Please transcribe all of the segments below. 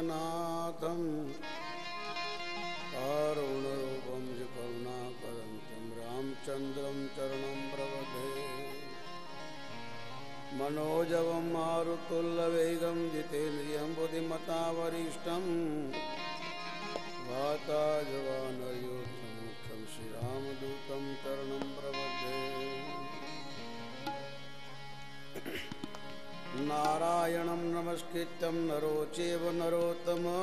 नाथं कारुण्यरूपं च करुणाकरन्तं रामचन्द्रं चरणं प्रपद्ये। मनोजवं मारुतुल्यवेगं जितेन्द्रियं बुद्धिमतां वरिष्ठं वाताजवानरयोधमुख्यं श्रीरामदूतं चरणं प्रपद्ये। नारायणं नमस्कृत्यं नरो चैव नरोत्तमः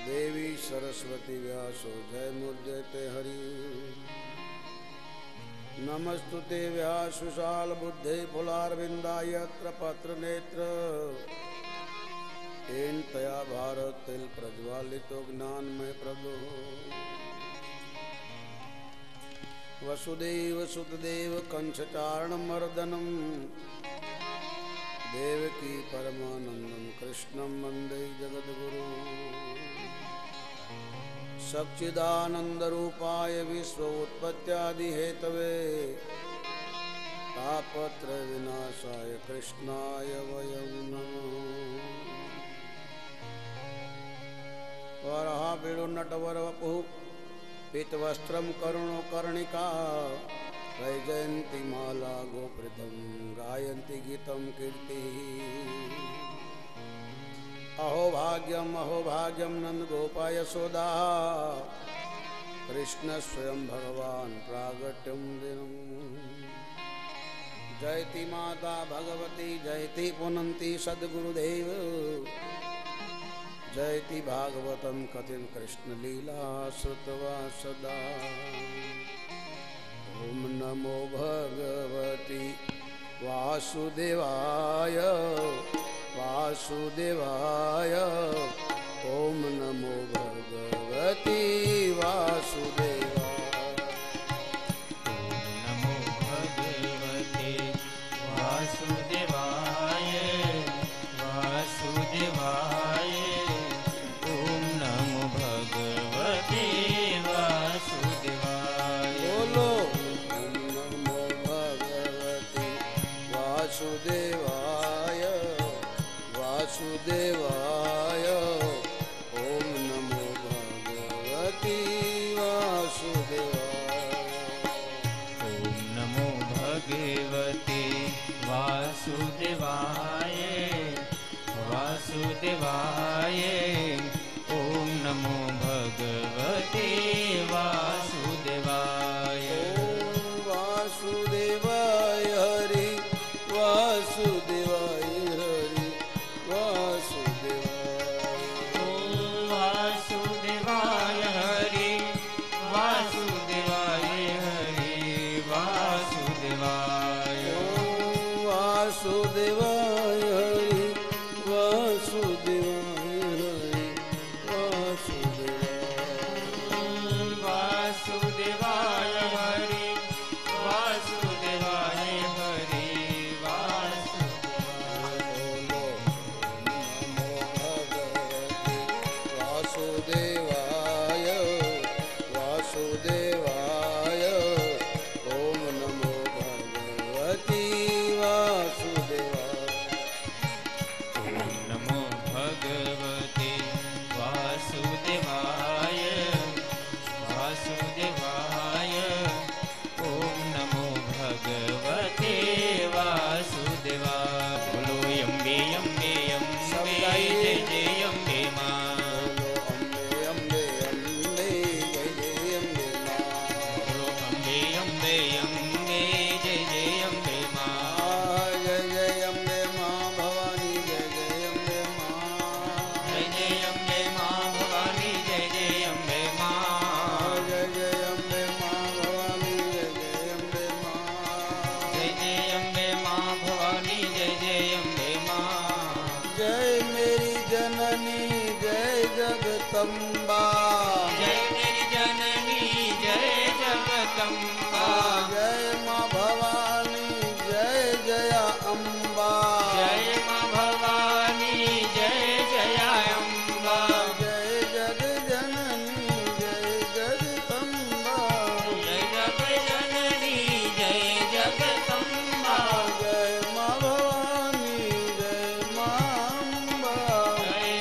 देवी सरस्वती व्यासो जयमुद्यते हरि। नमस्तुते व्यासुशालबुद्धे फुलारविन्दायत्र पत्रनेत्र तेन तया भारत प्रज्वालितो ज्ञानमय प्रभो। वसुदेव सुतदेव कंसचारणमर्दनं देवकी परमानंदं कृष्णं वन्दे जगद्गुरुं। सच्चिदानन्दरूपाय विश्वोत्पत्त्यादिहेतवे तापत्रयविनाशाय कृष्णाय वयं नमः। वराहवीरुनटवरवपुः पीतवस्त्रं करुणो कर्णिका वैजयन्ती माला गोपृथं गायन्ती गीतं कीर्तिः। अहो भाग्यं नन्दगोपा यशोदा कृष्ण स्वयं भगवान् प्रागट्यं दिनम्। जयति माता भगवती जयति पुनन्ति सद्गुरुदेव जयति भागवतं कथिं कृष्णलीला श्रुत्वा सदा। ओम नमो भगवती वासुदेवाय वासुदेवाय। ओम नमो भगवती वासुदेवाय। ओम नमो भगवते वासुदेवाय वासुदेवाय। ओम नमो भगवते वासुदेवाय। बोलो वासुदेवाय वासुदेवाय। ओम नमो भगवती वासुदेवाय। ओम नमो भगवते वासुदेवाय वासुदेवाय। ओम नमो भगवते वासुदेवाय। ओम वासुदेवाय हरि वासुदेवाय हरि वासुदेवाय। ओम वासुदेवाय हरि वासुदेवाय हरि वासुदेवाय। ओम वासुदेवाय हरि वासुदेवाय हरि वासुदेवाय। ओम वासुदेवाय हरि वासुदेवाय हरि वासुदेवाय। वासुदेवाय वासुदेवाय। ओम नमो भगवती वासुदेवाय। ओम नमो भगवते वासुदेवाय वासुदेवाय। ओम नमो भगवते वासुदेवाय। बोलो अम्बे अम्बे अम्बे जय जय अम्बे माँ। बोलो अम्बे अम्बे अम्बे जय जय अम्बे माँ। बोलो अम्बे अम्बे अम्बे जय जय अम्बे माँ। जय जय अम्बे माँ भवानी जय जय अम्बे माँ। जय जय अम्बे माँ भवानी जय जय अम्बे माँ। जय जय अम्बे माँ भवानी जय जय अम्बे माँ। जय जय अम्बे माँ भवानी जय जय अम्बे माँ। जय मेरी जननी जय जगदम्बा। जय मेरी जननी जय जगदम्बा। जय माँ भवानी जय जया अम्बा। जय माँ भवानी जय जया अम्बा। जय जग जननी जय जगदम्बा। जय जग जननी जय जगदम्बा। जय माँ भवानी जय माँ अम्बा। जय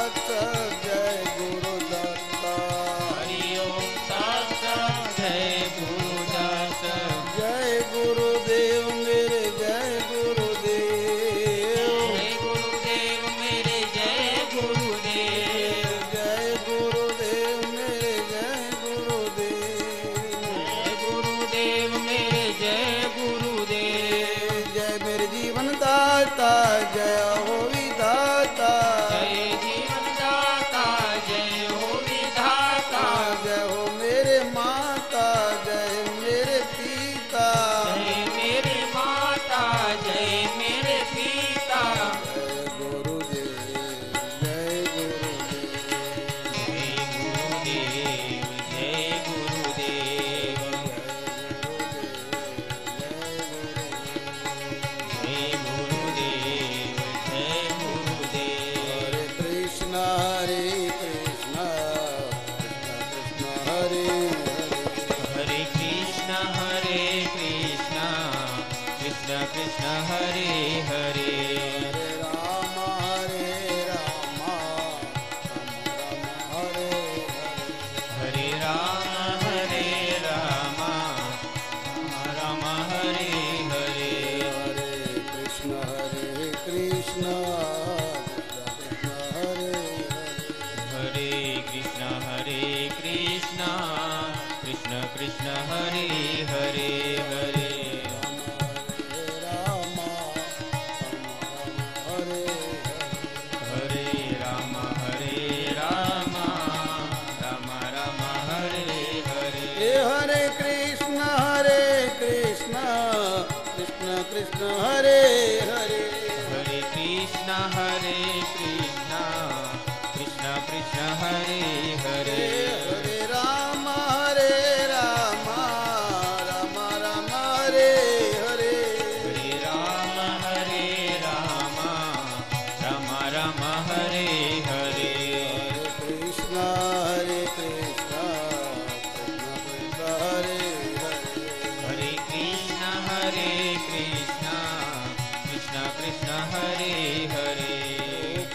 तत्सत जय गुरुदत्ता हरि ओम तत्सत जय गुरुदत्त जय गुरुदेव मेरे जय गुरुदेव जय गुरुदेव मेरे जय गुरुदेव जय गुरुदेव मेरे जय गुरुदेव जय गुरुदेव मेरे जय गुरुदेव जय मेरे जीवन दाता जय हो विधाता जय जीवन दाता जय हो विधाता जय हो मेरे माता जय मेरे पिता जय मेरे माता जय मेरे पिता जय गुरुदेव जय गुरुदेव जय गुरुदेव जय गुरुदेव जय गुरुदेव हरे कृष्ण कृष्ण कृष्ण हरे हरे कृष्ण कृष्ण कृष्ण हरे हरे हरे राम हरे हरे राम राम हरे हरे हरे कृष्ण कृष्ण हरे हरे कृष्ण कृष्ण कृष्ण हरे हरे हरे राम हरे हरे राम राम राम हरे हरे हरे कृष्ण कृष्ण कृष्ण हरे हरे हरे कृष्ण कृष्ण कृष्ण हरे हरे हरे राम राम राम हरे हरे हरे राम राम हरे हरे हरे कृष्ण कृष्ण हरे हरे हरे कृष्ण कृष्ण हरे हरे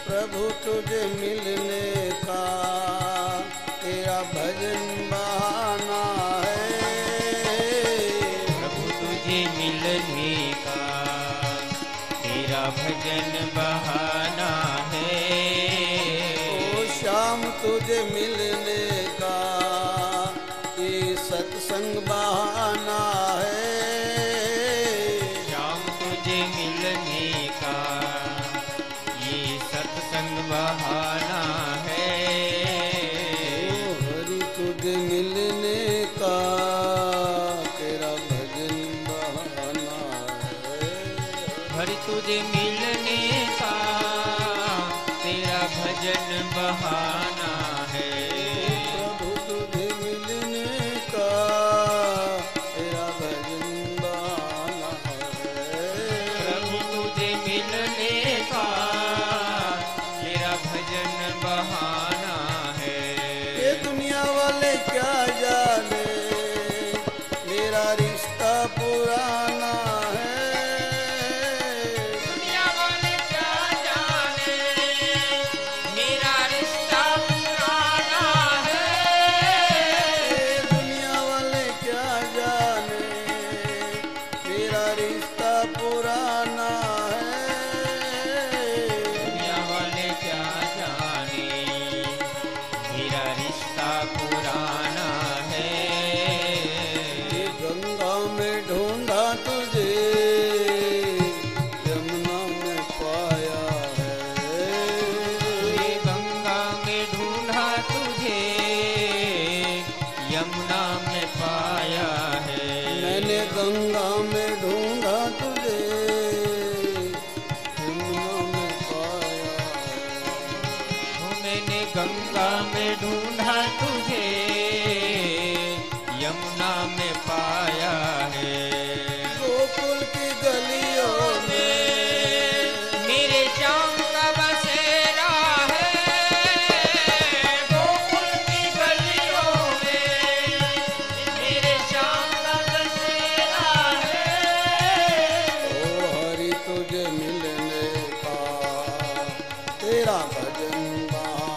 प्रभु तुझे मिलने का तेरा भजन बहाना है प्रभु तुझे मिलने का तेरा भजन बहाना है ओ श्याम तुझे मिलने का ये सत्संग बहाना है श्याम तुझे मिलने का ये सत्संग बहाना है ओ हरि तुझे मिलने का तेरा भजन बहाना है हरि तुझे मिलने का तेरा भजन बहाना है प्रभु तुझे मिलने का तेरा भजन बहाना है प्रभु तुझे मिलने का तेरा भजन बहाना है ये दुनिया वाले क्या जाने मेरा रिश्ता पुराना है दुनिया वाले क्या जाने मेरा रिश्ता पुराना है ये दुनिया वाले क्या जाने मेरा रिश्ता पुराना है दुनिया वाले क्या जाने मेरा रिश्ता पुराना है ये गंगा में ढूंढा तुझे यमुना में पाया है ये गंगा में ढूंढा तुझे यमुना में पाया है मैंने गंगा में ढूंढा तुझे यमुना में पाया वो मैंने गंगा में ढूंढा तुझे यमुना में पाया है गोकुल की गलियों में मेरे श्याम का बसेरा है गोकुल की गलियों में मेरे श्याम का बसेरा है ओ हरि तुझे मिलने का तेरा भजन बहाना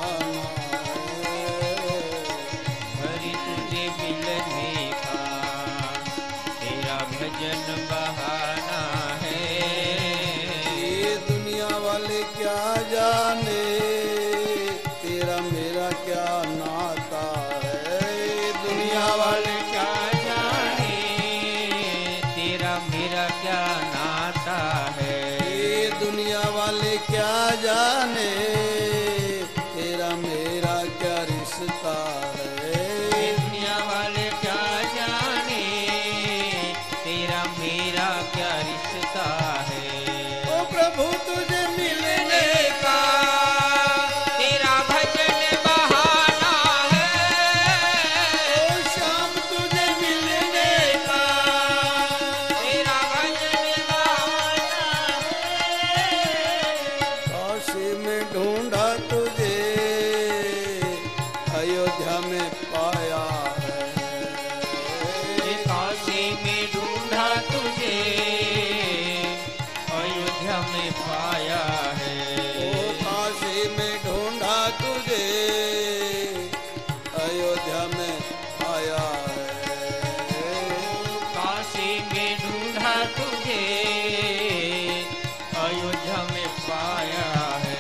तुझे अयोध्या में आया है। काशी में ढूंढा तुझे अयोध्या में पाया है।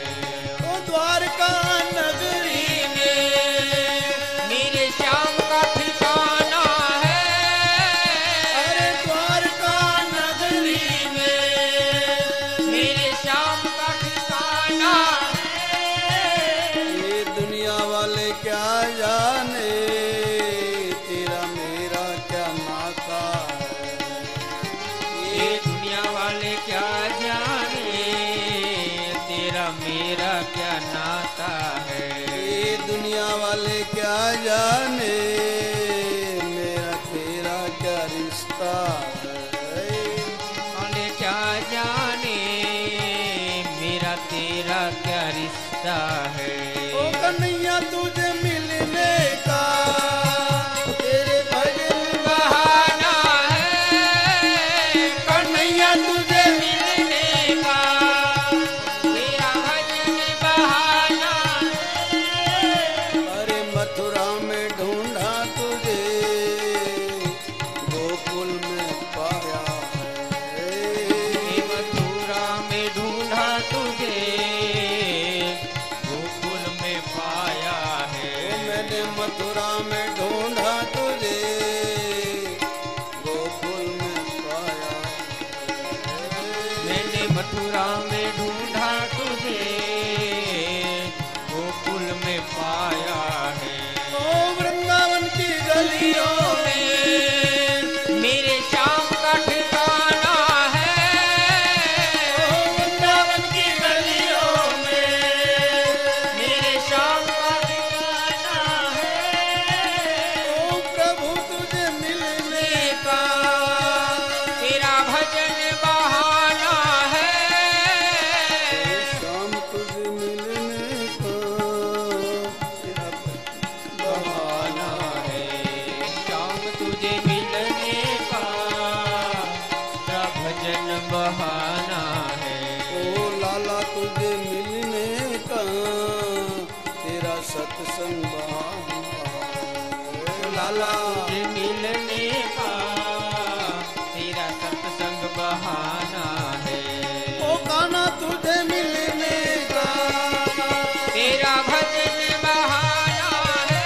ओ द्वारका नगरी मेरे श्याम का ठिकाना है। अरे द्वारका नगरी में मेरे श्याम का ठिकाना है। ये दुनिया वाले क्या जाने तेरा मेरा क्या नाता है। ये दुनिया वाले क्या जाने तेरा मेरा क्या नाता है। ये दुनिया वाले क्या जाने मेरा तेरा क्या रिश्ता है। वाले क्या जाने मेरा तेरा क्या रिश्ता है। ओ कन्हैया तुझे मिलने का तेरे भजन बहाना है। कन्हैया तुझे मिलने का तेरा भजन बहाना है। अरे मथुरा में ढूंढा तुझे गोकुल में पाया है। मथुरा में ढूंढा तुझे गोकुल में पाया है। मैंने मथुरा में ढूंढा तुझे गोकुल में पाया है। मैंने मथुरा में ढूंढा तुझे गोकुल में पाया है। ओ वृंदावन की गलियों में मेरे श्याम का ठिकाना है। ओ वृंदावन की गलियों में मेरे श्याम का ठिकाना है। ओ प्रभु तुझे मिलने का तेरा भजन बहाना है। शाम तुझे मिलने का तेरा बहाना है। श्याम तुझे मिलने का तेरा भजन बहाना है। ओ लाला तुझे मिलने का तेरा सत्संग बहाना है। लाला तुझे मिलने का तेरा सत्संग बहाना है। ओ कान्हा तुझे मिलने का तेरा भजन बहाना है।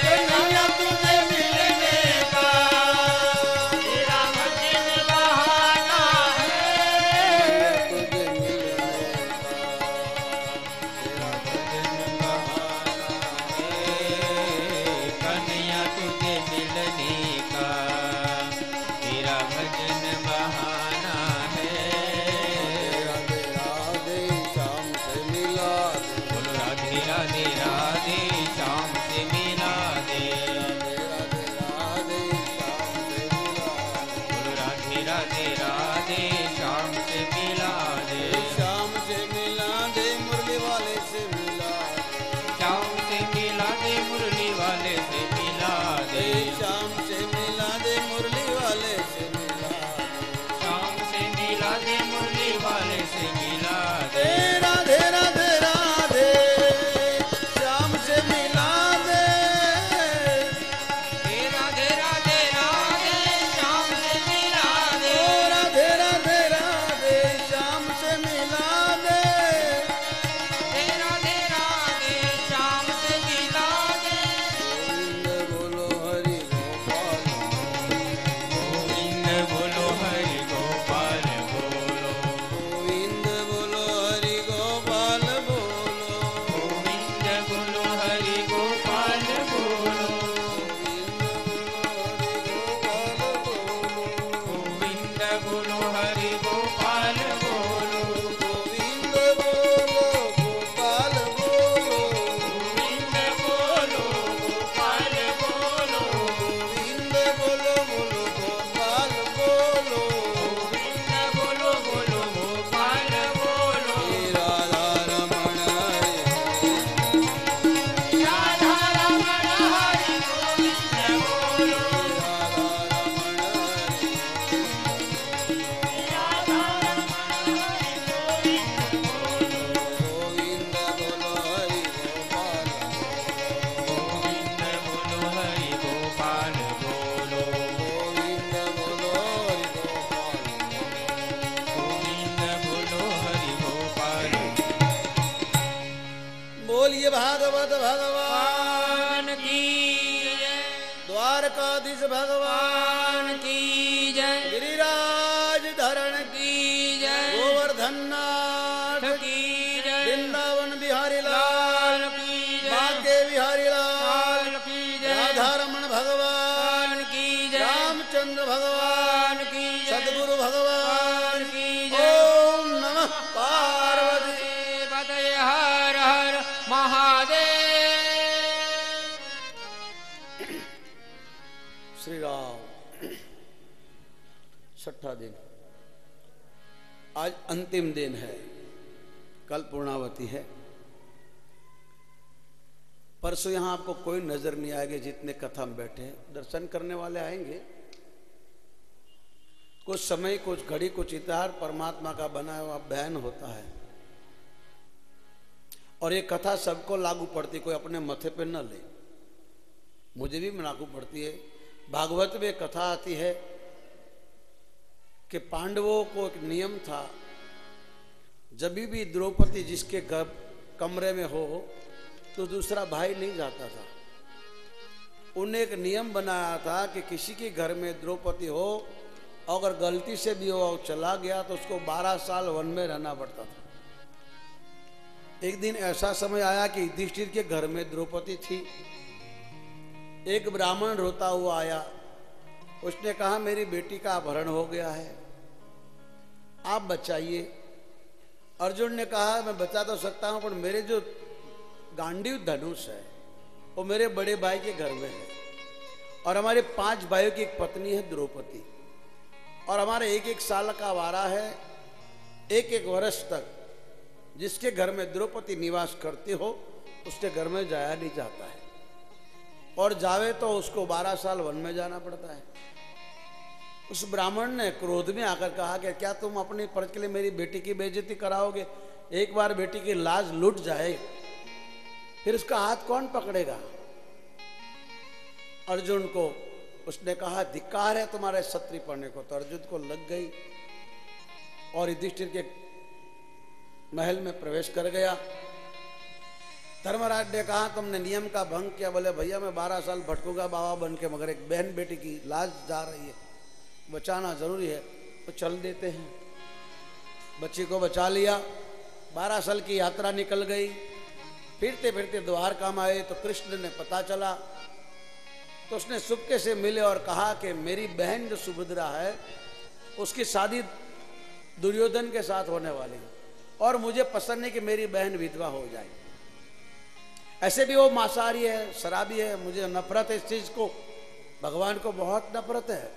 कन्हैया तुझे मिलने का तेरा भजन बहाना है। तुझे मिलने का तेरा भजन बहाना है। कन्हैया तुझे मिलने का तेरा भजन बहाना है। राधे राधे श्याम से मिला दे। बोलो राधे राधे राधे श्याम से मिला दे। राधे राधे श्याम से मिला दे। बोलो राधे राधे राधे श्याम से मिला दे। श्याम से मिला दे मुरली वाले से मिला दे। श्याम से मिला दे मुरली वाले से मिला दे। श्याम से मिला दे मुरली वाले से मिला दे। श्याम से मिला दे मुरली वाले से मिला दे। राधे राधे राधे श्याम से मिला दे। राधे राधे राधे श्याम से मिला दे। राधे राधे राधे श्याम से मिला दे। राधे बोलिए भागवत भगवान भगवान की जय, द्वारकाधीश भगवान भगवान की जय, गिरिराज धरण की जय, गोवर्धन नाथ की जय, वृंदावन बिहारी लाल लाल की जय, भाग्य बिहारी लाल लाल की जय, राधारमण भगवान की जय, रामचंद्र भगवान की जय, सदगुरु भगवान की जय। ओम नमः पार्वती पतये हर हर महादेव। श्री राम। छठा दिन, आज अंतिम दिन है, कल पूर्णावती है। परसों यहां आपको कोई नजर नहीं आएगा, जितने कथा में बैठे हैं। दर्शन करने वाले आएंगे, कुछ समय कुछ घड़ी कुछ इतिहास परमात्मा का बनाया हुआ बयान होता है, और ये कथा सबको लागू पड़ती, कोई अपने मथे पे न ले। मुझे भी लागू पड़ती है। भागवत में कथा आती है कि पांडवों को एक नियम था, जब भी द्रौपदी जिसके घर कमरे में हो तो दूसरा भाई नहीं जाता था। उन्हें एक नियम बनाया था कि किसी के घर में द्रौपदी हो, अगर गलती से भी वो चला गया तो उसको 12 साल वन में रहना पड़ता था। एक दिन ऐसा समय आया कि युधिष्ठिर के घर में द्रौपदी थी। एक ब्राह्मण रोता हुआ आया, उसने कहा मेरी बेटी का अपहरण हो गया है, आप बचाइए। अर्जुन ने कहा मैं बचा तो सकता हूं, पर मेरे जो गांडीव धनुष है वो मेरे बड़े भाई के घर में है, और हमारे 5 भाइयों की एक पत्नी है द्रौपदी, और हमारे 1-1 साल का वारा है। 1-1 वर्ष तक जिसके घर में द्रौपदी निवास करती हो उसके घर में जाया नहीं जाता है, और जावे तो उसको 12 साल वन में जाना पड़ता है। उस ब्राह्मण ने क्रोध में आकर कहा कि क्या तुम अपनी फर्ज के लिए मेरी बेटी की बेइज्जती कराओगे? एक बार बेटी की लाज लूट जाए फिर उसका हाथ कौन पकड़ेगा? अर्जुन को उसने कहा धिक्कार है तुम्हारे क्षत्रिय पढ़ने को। तो अर्जुन को लग गई और युधिष्ठिर के महल में प्रवेश कर गया। धर्मराज ने कहा तुमने नियम का भंग किया। बोले भैया मैं 12 साल भटकूंगा बाबा बन के, मगर एक बहन बेटी की लाज जा रही है, बचाना जरूरी है, तो चल देते हैं। बच्ची को बचा लिया। 12 साल की यात्रा निकल गई। फिरते फिरते द्वारका में आए तो कृष्ण ने पता चला, तो उसने सुबके से मिले और कहा कि मेरी बहन जो सुभद्रा है उसकी शादी दुर्योधन के साथ होने वाली है, और मुझे पसंद नहीं कि मेरी बहन विधवा हो जाए। ऐसे भी वो मांसाहारी है, शराबी है, मुझे नफरत है इस चीज को, भगवान को बहुत नफरत है।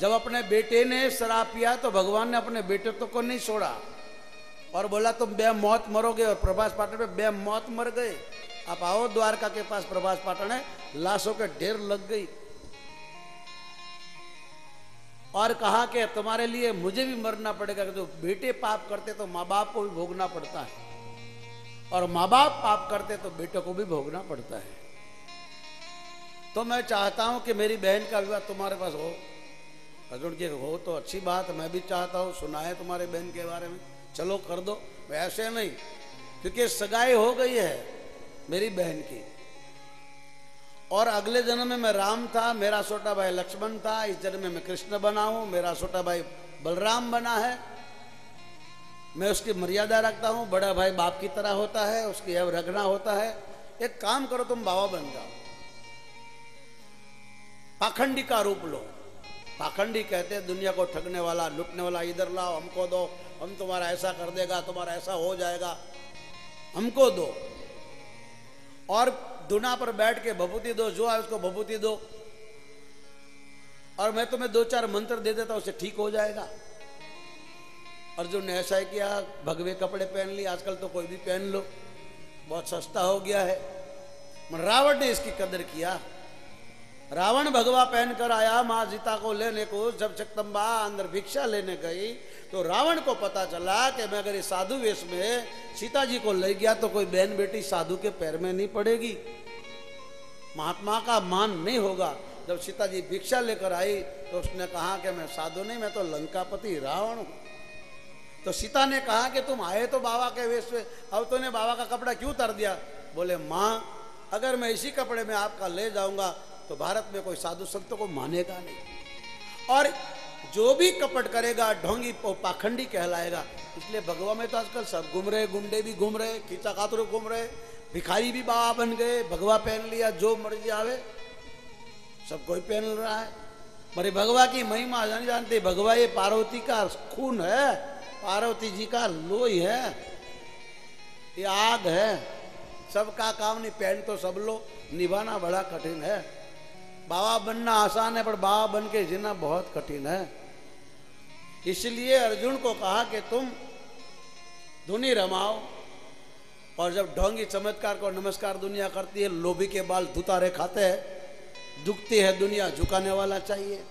जब अपने बेटे ने शराब पिया तो भगवान ने अपने बेटे तो को नहीं छोड़ा और बोला तुम बेमौत मरोगे, और प्रभास पाटन में बेमौत मर गए। आप आओ द्वारका के पास प्रभास पाटन है, लाशों के ढेर लग गई, और कहा कि तुम्हारे लिए मुझे भी मरना पड़ेगा। जो बेटे पाप करते तो माँ बाप को भी भोगना पड़ता है, और माँ बाप पाप करते तो बेटों को भी भोगना पड़ता है। तो मैं चाहता हूं कि मेरी बहन का विवाह तुम्हारे पास हो। अर्जुन के हो तो अच्छी बात, मैं भी चाहता हूं, सुना है तुम्हारे बहन के बारे में, चलो कर दो। ऐसे नहीं, क्योंकि सगाई हो गई है मेरी बहन की, और अगले जन्म में मैं राम था, मेरा छोटा भाई लक्ष्मण था, इस जन्म में मैं कृष्ण बना हूं, मेरा छोटा भाई बलराम बना है। मैं उसकी मर्यादा रखता हूं, बड़ा भाई बाप की तरह होता है, उसकी अब रखना होता है। एक काम करो तुम बाबा बन जाओ, पाखंडी का रूप लो। पाखंडी कहते हैं दुनिया को ठगने वाला, लुटने वाला। इधर लाओ, हमको दो, हम तुम्हारा ऐसा कर देगा, तुम्हारा ऐसा हो जाएगा, हमको दो। और दुना पर बैठ के भभूति दो, जो है उसको भभूति दो, और मैं तुम्हें 2-4 मंत्र दे देता हूं, उससे ठीक हो जाएगा। अर्जुन ने ऐसा ही किया, भगवे कपड़े पहन लिए। आजकल तो कोई भी पहन लो, बहुत सस्ता हो गया है। रावण ने इसकी कदर किया। रावण भगवा पहनकर आया मां सीता को लेने को। जब जगदम्बा अंदर भिक्षा लेने गई तो रावण को पता चला कि मैं अगर इस साधु वेश में सीता जी को ले गया तो कोई बहन बेटी साधु के पैर में नहीं पड़ेगी, महात्मा का मान नहीं होगा। जब सीता जी भिक्षा लेकर आई तो उसने कहा कि मैं साधु नहीं, मैं तो लंकापति रावण हूं। तो सीता ने कहा कि तुम आए तो बाबा के वेश में, अब तूने बाबा का कपड़ा क्यों उतार दिया? बोले माँ, अगर मैं इसी कपड़े में आपका ले जाऊंगा तो भारत में कोई साधु संतों को मानेगा नहीं, और जो भी कपट करेगा ढोंगी पाखंडी कहलाएगा। इसलिए भगवा में तो आजकल सब घूम रहे, गुंडे भी घूम रहे, खींचा खातरू घूम रहे, भिखारी भी बाबा बन गए, भगवा पहन लिया, जो मर्जी आवे सब कोई पहन रहा है। मरे भगवा की महिमा नहीं जानते। भगवा ये पार्वती का खून है, पार्वती जी का लोही है, ये आग है, सबका काम नहीं। पहन तो सब लो, निभाना बड़ा कठिन है। बाबा बनना आसान है, पर बाबा बन के जीना बहुत कठिन है। इसलिए अर्जुन को कहा कि तुम धुनी रमाओ, और जब ढोंगी चमत्कार को नमस्कार दुनिया करती है, लोभी के बाल धुतारे खाते हैं, झुकती है दुनिया, झुकाने वाला चाहिए।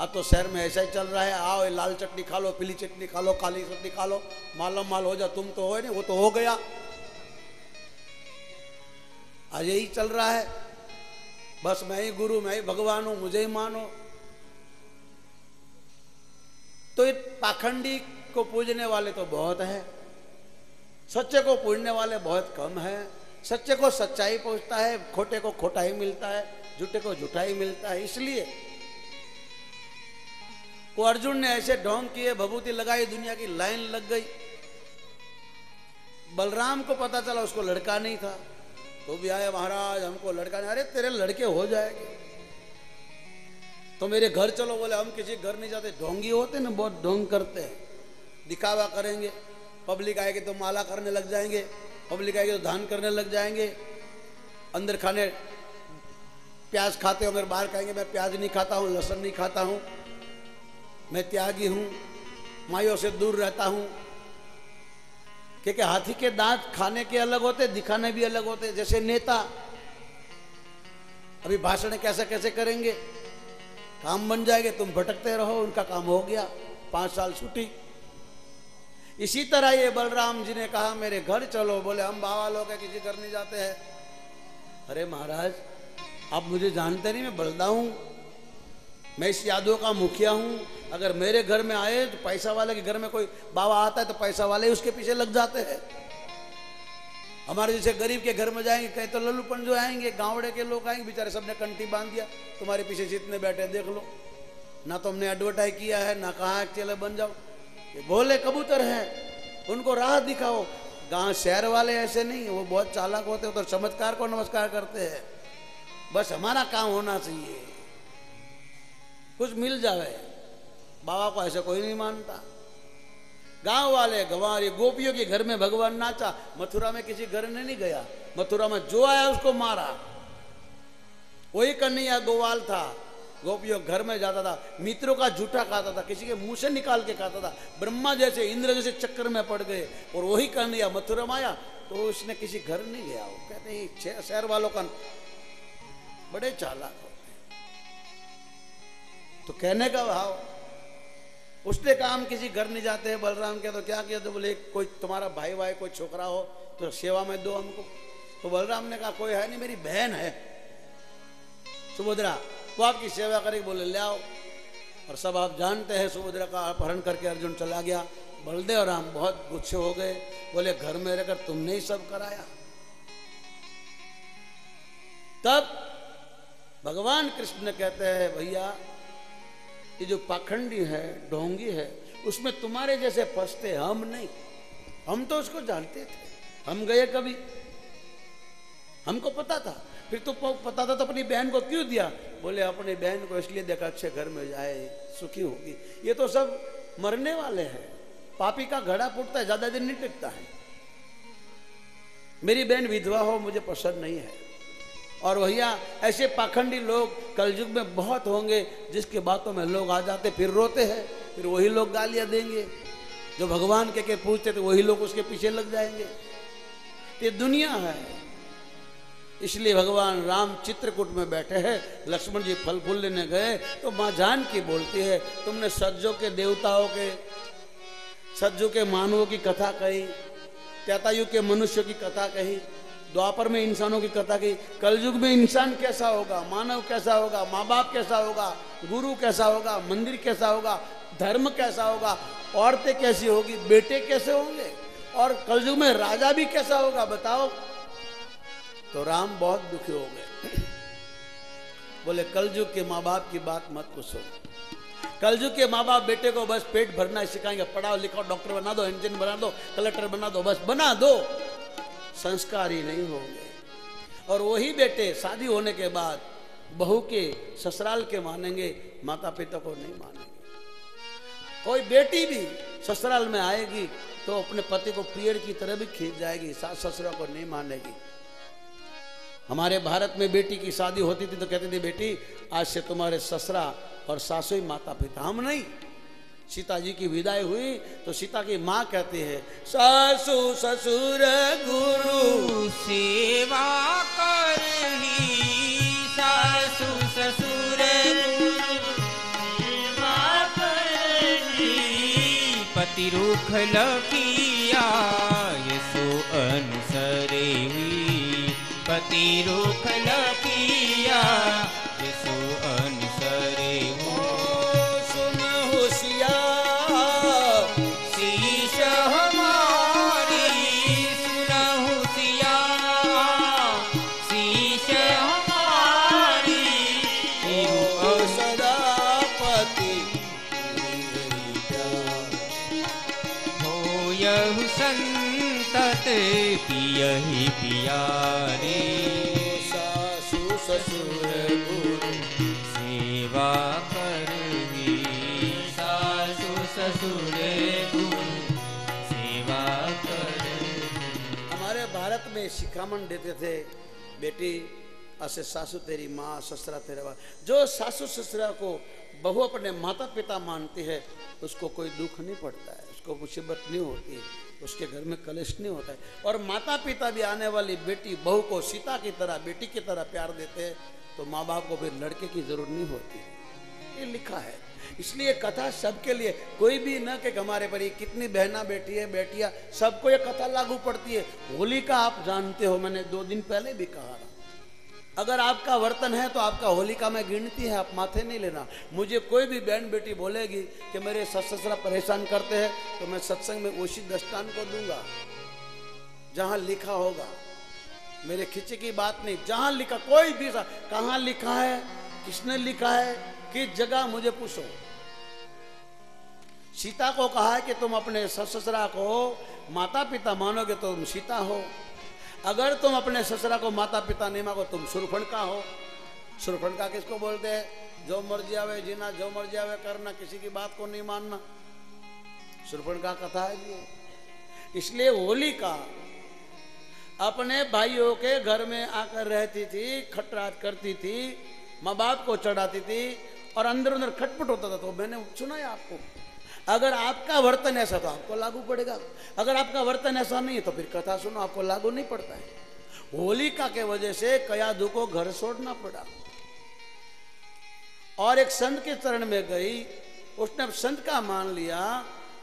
अब तो शहर में ऐसा ही चल रहा है, आओ ये लाल चटनी खा लो, पीली चटनी खा लो, काली चटनी खा लो, मालो माल हो जा। तुम तो हो नहीं, वो तो हो गया। आज यही चल रहा है, बस मैं ही गुरु, मैं ही भगवान हूं, मुझे ही मानो। तो ये पाखंडी को पूजने वाले तो बहुत है, सच्चे को पूजने वाले बहुत कम है। सच्चे को सच्चाई पूछता है, खोटे को खोटा ही मिलता है, झूठे को झूठा ही मिलता है। इसलिए वो अर्जुन ने ऐसे ढोंग किए, भभूति लगाई, दुनिया की लाइन लग गई। बलराम को पता चला उसको लड़का नहीं था, तो भी आए, महाराज हमको लड़का नहीं। अरे तेरे लड़के हो जाएंगे तो मेरे घर चलो। बोले हम किसी घर नहीं जाते, ढोंगी होते ना, बहुत ढोंग करते हैं, दिखावा करेंगे। पब्लिक आएगी तो माला करने लग जाएंगे, पब्लिक आएगी तो दान करने लग जाएंगे। अंदर खाने प्याज खाते हो, अगर बाहर कहेंगे मैं प्याज नहीं खाता हूँ, लहसुन नहीं खाता हूँ, मैं त्यागी हूँ, माइयों से दूर रहता हूँ। क्योंकि हाथी के दांत खाने के अलग होते, दिखाने भी अलग होते। जैसे नेता अभी भाषण कैसे कैसे करेंगे, काम बन जाएंगे, तुम भटकते रहो, उनका काम हो गया, 5 साल छुट्टी। इसी तरह ये बलराम जी ने कहा मेरे घर चलो। बोले हम बाबा लोग हैं, किसी घर नहीं जाते हैं। अरे महाराज आप मुझे जानते नहीं, मैं बलदा हूं, मैं इस यादव का मुखिया हूं। अगर मेरे घर में आए तो पैसा वाले के घर में कोई बाबा आता है तो पैसा वाले ही उसके पीछे लग जाते हैं। हमारे जैसे गरीब के घर में जाएंगे, कहीं तो लल्लूपन जो आएंगे, गांवड़े के लोग आएंगे, बेचारे सबने कंठी बांध दिया, तुम्हारे पीछे जितने बैठे देख लो, ना तो हमने एडवर्टाइज किया है, ना कहा चले बन जाओ। ये भोले कबूतर हैं, उनको राह दिखाओ। गांव शहर वाले ऐसे नहीं, वो बहुत चालाक होते हैं, तो चमत्कार को नमस्कार करते हैं। बस हमारा काम होना चाहिए, कुछ मिल जाए। बाबा को ऐसे कोई नहीं मानता। गांव वाले गंवार, ये गोपियों के घर में भगवान नाचा। मथुरा में किसी घर में नहीं गया, मथुरा में जो आया उसको मारा। वही कन्हैया गोवाल था, गोपियों घर में जाता था, मित्रों का झूठा खाता था, किसी के मुंह से निकाल के खाता था। ब्रह्मा जैसे इंद्र जैसे चक्कर में पड़ गए, और वही कन्हैया मथुरा में आया तो उसने किसी घर नहीं गया। वो कहते हैं शहर वालों का बड़े चालाक होते हैं। तो कहने का भाव, उसने कहा हम किसी घर नहीं जाते हैं। बलराम के तो क्या किया, तो बोले कोई तुम्हारा भाई भाई कोई छोकरा हो तो सेवा में दो हमको। तो बलराम ने कहा कोई है नहीं, मेरी बहन है सुभद्रा, वो आपकी सेवा करेगी। बोले ले आओ। और सब आप जानते हैं सुभद्रा का अपहरण करके अर्जुन चला गया। बलदेव राम बहुत गुस्से हो गए, बोले घर में रहकर तुमने ही सब कराया। तब भगवान कृष्ण कहते हैं भैया ये जो पाखंडी है, ढोंगी है, उसमें तुम्हारे जैसे फंसते हम नहीं। हम तो उसको जानते थे, हम गए कभी, हमको पता था। फिर तो पता था तो अपनी बहन को क्यों दिया? बोले अपनी बहन को इसलिए देखा अच्छे घर में जाए, सुखी होगी। ये तो सब मरने वाले हैं, पापी का घड़ा फूटता है, ज्यादा दिन नहीं टिकता है। मेरी बहन विधवा हो मुझे पसंद नहीं है। और भैया ऐसे पाखंडी लोग कलयुग में बहुत होंगे, जिसके बातों में लोग आ जाते फिर रोते हैं, फिर वही लोग गालियां देंगे। जो भगवान के पूछते थे वही लोग उसके पीछे लग जाएंगे। ये दुनिया है। इसलिए भगवान राम चित्रकूट में बैठे हैं, लक्ष्मण जी फल फूल लेने गए तो माँ जानकी बोलती है तुमने सज्जों के देवताओं के, सज्जों के मानवों की कथा कही, त्रेतायुग के मनुष्यों की कथा कही, द्वापर में इंसानों की कथा कही, कलयुग में इंसान कैसा होगा, मानव कैसा होगा, माँ बाप कैसा होगा, गुरु कैसा होगा, मंदिर कैसा होगा, धर्म कैसा होगा, औरतें कैसी होगी, बेटे कैसे होंगे, और कलयुग में राजा भी कैसा होगा बताओ। तो राम बहुत दुखी हो गए। बोले कलयुग के माँ बाप की बात मत पूछो। कलयुग के माँ बाप बेटे को बस पेट भरना सिखाएंगे, पढ़ाओ लिखाओ, डॉक्टर बना दो, इंजीनियर बना दो, कलेक्टर बना दो, बस बना दो, संस्कार ही नहीं होंगे। और वही बेटे शादी होने के बाद बहू के ससुराल के मानेंगे, माता पिता को नहीं मानेंगे। कोई बेटी भी ससुराल में आएगी तो अपने पति को पेड़ की तरह भी खींच जाएगी, सास ससुरा को नहीं मानेगी। हमारे भारत में बेटी की शादी होती थी तो कहते थे बेटी आज से तुम्हारे ससुरा और सासु ही माता पिता, हम नहीं। सीता जी की विदाई हुई तो सीता की माँ कहती है सासु ससुर गुरु सेवा करही, सासु ससुर गुरु सेवा करही, पति रुख लकिया यसो अनुसरे हुई, पति रुख लकिया यसो अनुसरे हुई। सुन होशियार शीश हमारी, सुन होशियार शीश हमारी, ओ सदा पति हो यहु संतत पियहि पियारे, सासु ससुर गुरु सेवा करही, सासु ससुर गुरु सेवा करही। हमारे भारत में शिखामण देते थे बेटी ऐसे सासू तेरी माँ, ससुरा तेरा बाप। जो सासू ससुरा को बहू अपने माता पिता मानती है उसको कोई दुख नहीं पड़ता है, उसको मुसीबत नहीं होती है, उसके घर में कलेश नहीं होता है। और माता पिता भी आने वाली बेटी बहू को सीता की तरह, बेटी की तरह प्यार देते हैं तो माँ बाप को फिर लड़के की जरूरत नहीं होती, ये लिखा है। इसलिए कथा सबके लिए, कोई भी न कि हमारे पर ये कितनी बहना बेटी है, बेटियां, सबको ये कथा लागू पड़ती है। होली का आप जानते हो, मैंने 2 दिन पहले भी कहा था, अगर आपका वर्तन है तो आपका होलिका में गिनती है, आप माथे नहीं लेना। मुझे कोई भी बहन बेटी बोलेगी कि मेरे ससुरा परेशान करते हैं तो मैं सत्संग में उसी दस्तान को दूंगा जहां लिखा होगा, मेरे खिंचे की बात नहीं, जहां लिखा, कोई भी कहां लिखा है, किसने लिखा है, किस जगह, मुझे पूछो। सीता को कहा है कि तुम अपने ससुरा को माता पिता मानोगे तो तुम सीता हो, अगर तुम अपने ससुरा को माता पिता नहीं मानो तुम शूर्पणखा हो। शूर्पणखा किसको बोलते हैं? जो मर्जी आवे जीना, जो मर्जी आवे करना, किसी की बात को नहीं मानना, शूर्पणखा कथा है ये। इसलिए होलिका अपने भाइयों के घर में आकर रहती थी, खटराट करती थी, माँ बाप को चढ़ाती थी और अंदर अंदर खटपट होता था। तो मैंने सुना है आपको, अगर आपका वर्तन ऐसा तो आपको लागू पड़ेगा, अगर आपका वर्तन ऐसा नहीं है तो फिर कथा सुनो, आपको लागू नहीं पड़ता है। होलिका के वजह से कयाधु को घर छोड़ना पड़ा और एक संत के चरण में गई, उसने संत का मान लिया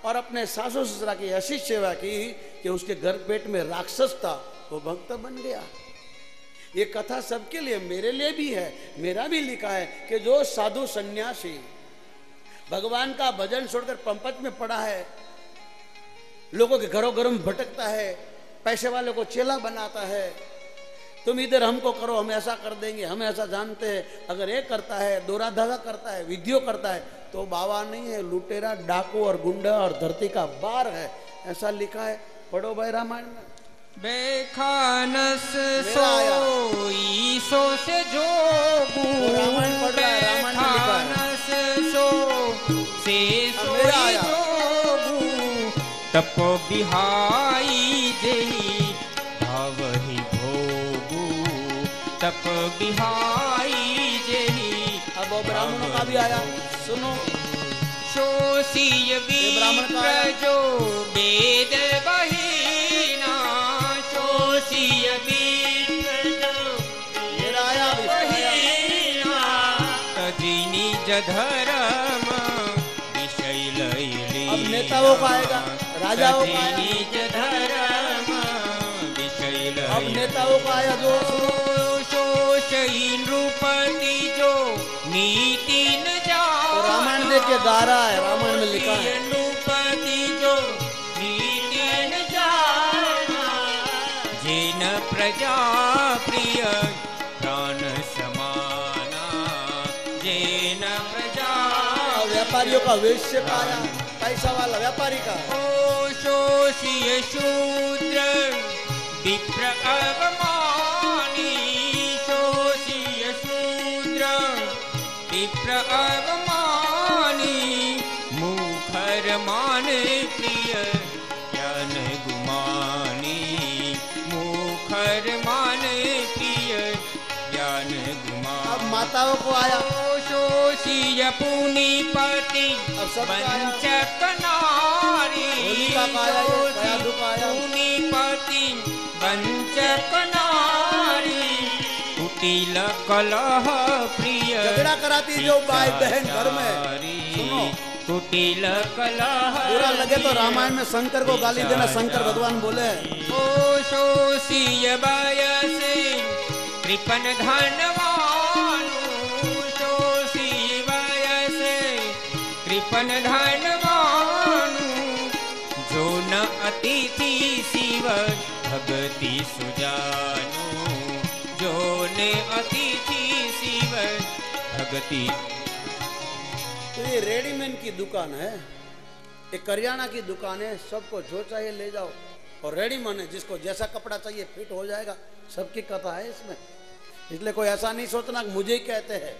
और अपने सासू ससुरा की ऐसी सेवा की कि उसके घर पेट में राक्षस था, वो भक्त बन गया। ये कथा सबके लिए, मेरे लिए भी है, मेरा भी लिखा है कि जो साधु सन्यासी भगवान का भजन छोड़कर पंपच में पड़ा है, लोगों के घरों घरों में भटकता है, पैसे वाले को चेला बनाता है, तुम इधर हमको करो, हम ऐसा कर देंगे, हम ऐसा जानते हैं, अगर ये करता है, दोरा धागा करता है, विधियो करता है, तो बाबा नहीं है, लुटेरा, डाकू और गुंडा और धरती का बार है, ऐसा लिखा है। पढ़ो भाई रामायण में। बेखानस सोई सो से जोगू, रामायण पढ़ रहा है, रामायण में लिखा है। बेखानस सो से सोई जोगू, तप बिहाई जेहि भवहि भोगू, तप बिहाई जेहि। अब वो ब्राह्मणों का भी आया, सुनो। शोषीय विप्र जो वेद बहीना, शोषीय विप्र जो वेद बहीना, तजी निज धर्म विषय लैली। अब नेताओं का आएगा, राजाओं का आया, निज धर्म विषय लैली। अब नेताओं का आया जो शोषी नृपति जो नीति न जाओ। रामायण देख के गा रहा है, रामायण में लिखा है। दीन प्रजा प्रिय प्राण समाना जैन प्रजा। व्यापारियों का वेश्य पाया, पैसा वाला व्यापारी का। ओ शोषिय शूद्र विप्र अवमानी, शोषिय शूद्र विप्र अवमानी, मुखर मान प्रिय ज्ञान गुमानी, मुखर मान प्रिय ज्ञान गुमानी। अब माताओं को आया शोषिय पुनीपति वंचक नारी, पुनीपति वंचक नारी, कुटिल कलह प्रिय झगड़ा कराती जो भाई बहन घर में। सुनो, कुटिल कलह। बुरा लगे तो रामायण में शंकर को गाली देना, शंकर भगवान बोले ओ शोषिय बयसे कृपन धनवानु, शोषिय बयसे कृपन धनवानु, जो न अतिथि शिव भगति सुजानु, जो ने अतिथि शिव भगति। तो ये रेडीमेड की दुकान है, एक करियाना की दुकान है, सबको जो चाहिए ले जाओ। और रेडी माने जिसको जैसा कपड़ा चाहिए फिट हो जाएगा, सबकी कथा है इसमें। इसलिए कोई ऐसा नहीं सोचना कि मुझे ही कहते हैं।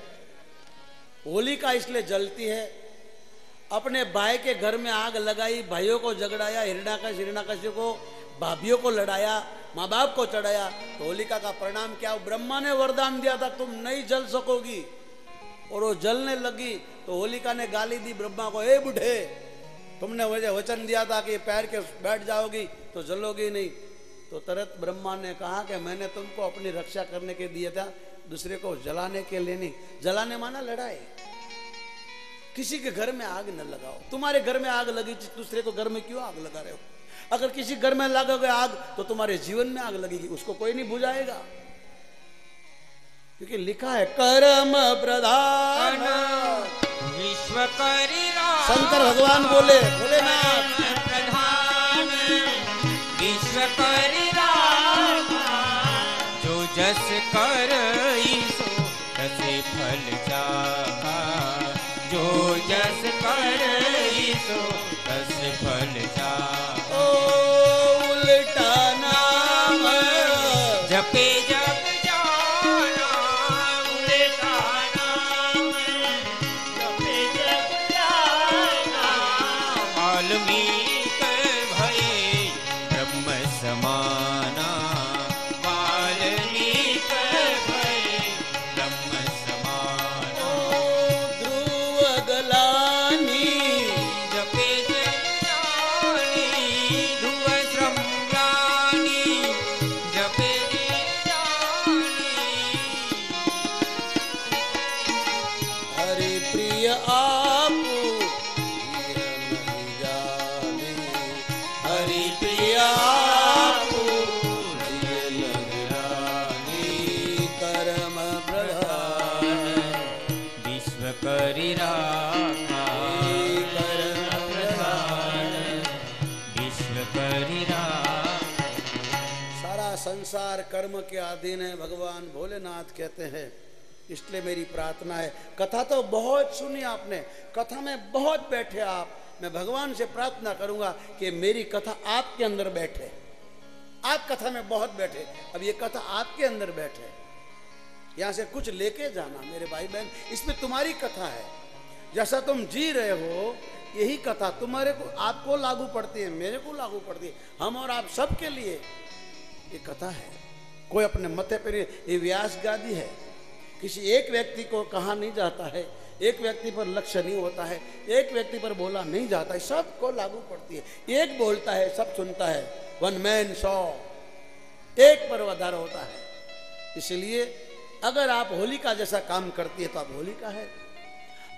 होलिका इसलिए जलती है, अपने भाई के घर में आग लगाई, भाइयों को झगड़ाया, हिरण्याकश्यप को भाभियों को लड़ाया, माँ बाप को चढ़ाया। तो होलिका का परिणाम क्या? ब्रह्मा ने वरदान दिया था तुम नहीं जल सकोगी, और वो जलने लगी। तो होलिका ने गाली दी ब्रह्मा को, ए बुढ़े, तुमने मुझे वचन दिया था कि पैर के बैठ जाओगी तो जलोगी नहीं। तो तुरंत ब्रह्मा ने कहा कि मैंने तुमको अपनी रक्षा करने के दिया था, दूसरे को जलाने के लिए नहीं। जलाने माना लड़ाई। किसी के घर में आग न लगाओ। तुम्हारे घर में आग लगी, दूसरे को घर में क्यों आग लगा रहे हो? अगर किसी घर में लगोगे आग तो तुम्हारे जीवन में आग लगेगी, उसको कोई नहीं बुझाएगा। क्योंकि लिखा है कर्म प्रधान विश्व करिरा। शंकर भगवान बोले, भोलेनाथ प्रधान विश्व करिरा, जो जस कर सो तसे फल जागा, जो जस कर सो तस फल जागा। ओ उल्टा नाम जपे जग जाना, उल्टा नाम जपे जग जाना, वाल्मीकि भये ब्रह्म समाना, वाल्मीकि भये ब्रह्म समाना। ध्रुव गलानी जपे जग जानी, ध्रुव श्रम्राणी जपे जग जानी। हरि प्रिय आपू नहीं जाने, हरि प्रिय आपू नहीं जाने, कर्म प्रधान विश्व करिरा, कर्म प्रधान। विश्व करिरा। सारा संसार कर्म के अधीन है, भगवान भोलेनाथ कहते हैं। इसलिए मेरी प्रार्थना है, कथा तो बहुत सुनी आपने, कथा में बहुत बैठे आप। मैं भगवान से प्रार्थना करूंगा कि मेरी कथा आपके अंदर बैठे। आप कथा में बहुत बैठे, अब ये कथा आपके अंदर बैठे। यहां से कुछ लेके जाना मेरे भाई बहन, इसमें तुम्हारी कथा है। जैसा तुम जी रहे हो यही कथा तुम्हारे को, आपको लागू पड़ती है, मेरे को लागू पड़ती है, हम और आप सब के लिए ये कथा है। कोई अपने मथे पर, ये व्यास गादी है, किसी एक व्यक्ति को कहा नहीं जाता है, एक व्यक्ति पर लक्ष्य नहीं होता है, एक व्यक्ति पर बोला नहीं जाता है, सबको लागू पड़ती है। एक बोलता है सब सुनता है, वन मैन शो, एक पर आधार होता है। इसलिए अगर आप होलिका जैसा काम करती है तो आप होलिका है,